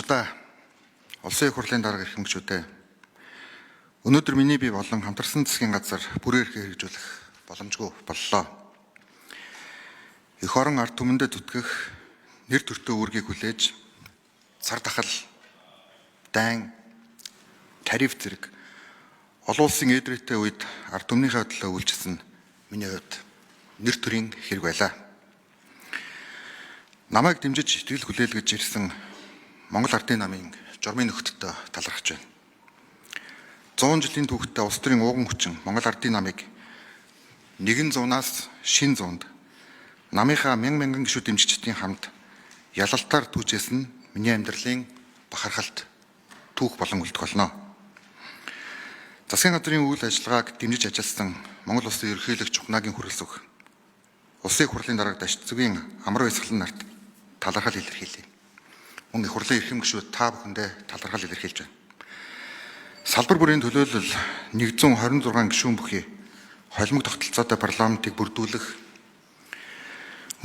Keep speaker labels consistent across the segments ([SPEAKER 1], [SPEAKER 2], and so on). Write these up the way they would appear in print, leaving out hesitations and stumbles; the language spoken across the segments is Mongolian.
[SPEAKER 1] Баярлалаа. Улсын их хурлын дарга эрхэмгчүүдээ. Өнөөдөр миний бие болон хамтарсан засгийн газар бүрээр хэрэгжүүлэх боломжгүй боллоо. Эх орон ард түмэндээ зүтгэх нэр төртөө үүргийг хүлээж цар тахал, дайн, тариф зэрэг олон улсын эдрээтэй үед ард түмнийхээ төлөө үйлчилсэн миний хувьд нэр төрийн хэрэг байлаа. Намайг дэмжиж итгэл хүлээлгэж ирсэн Монгол Ардын намын журмын нөхдөдөө талархаж байна. 100 жилийн түүхтээ улс төрийн ууган хүчин Монгол Ардын намыг нэгэн зуунаас шин зуунд намынхаа мянган гишүүд дэмжигчдийн хамт ялалтаар түүжээс нь миний амьдралын бахархалт түүх болон үлдэх болно. Засгийн газрын үйл ажиллагааг дэмжиж ажилласан Монгол Улсын ерөнхийлөгч Чухнагийн хүрэлц өг Улсын их хурлын дарга Дашт Зүгийн амар баясгалан нарт талархал илэрхийлье. Мөн их хурлын эрхэм гишүүд та бүхэндээ талархал илэрхийлж байна. Салбар бүрийн төлөөлөл 126 гишүүн бүхий холимог тогтолцоотой парламентыг бүрдүүлэх,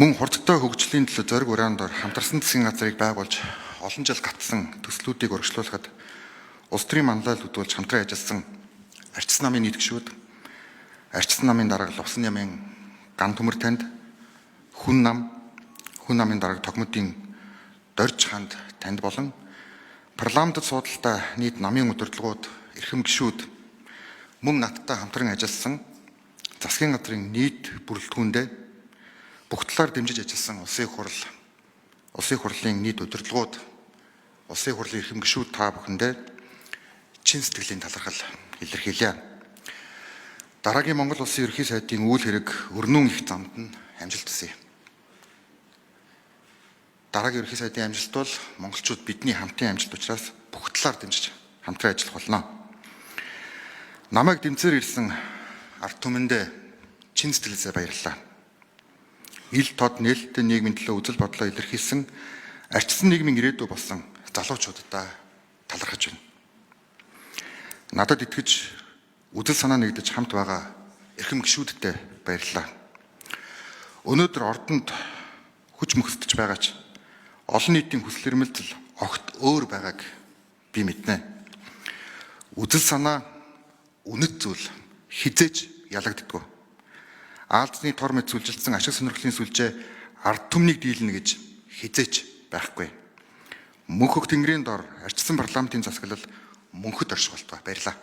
[SPEAKER 1] мөн хурдтай хөгжлийн төлөө зориг ураанд ор хамтарсан засгийн газрыг байгуулж олон жил гатсан төслүүдийг урагшлуулахад улс төрийн манлайлал хөдөлж хамтран ажилласан арчсан намын нийт гишүүд, арчсан намын дарга Лувсан намын Ган Төмөр танд, хүн намын дарга Тогмодын Дорж ханд танд болон парламентд суудалтай нийт намын удирдлагууд, эрхэм гишүүд мөн надтай хамтран ажилласан засгийн газрын нийт бүрэлдэхүүндээ бүх талаар дэмжиж ажилласан улсын их хурлын нийт удирдлагууд, улсын их хурлын эрхэм гишүүд та бүхэндээ чин сэтгэлийн талархал илэрхийлье. Дараагийн Монгол Улсын ерөнхий сайдын үйл хэрэг өрнүүн их замд нь амжилт хүсье. Дараагийн ерөнхий сайдын амжилт бол монголчууд бидний хамтын амжилт учраас бүх талаар дэмжиж хамтран ажиллах болно. Намайг дэмцээр ирсэн ард түмэндээ чин сэтгэлээсээ баярлалаа. Ил тод нээлттэй нийгмийн төлөө үзэл бодлоо илэрхийлсэн арчсан нийгмийн ирээдүй болсон залуучуудаа талархаж байна. Надад итгэж үзэл санаа нэгдэж хамт байгаа эрхэм гишүүдтэй баярлалаа. Өнөөдөр ордонд хүч мөхсдөж байгаа ч олон нийтийн хүсэл эрмэлзэл огт өөр байгааг би мэднэ. Үзэл санаа, үнэт зүйл хизээж ялагддаггүй. Аалзны тор мэд сүлжилсэн ашиг сонирхлын сүлжээ ард түмнийг дийлнэ гэж хизээж байхгүй. Мөнхөг тэнгэрийн дор арчсан парламентын засаглал мөнхөд орших болтугай. Баярлалаа.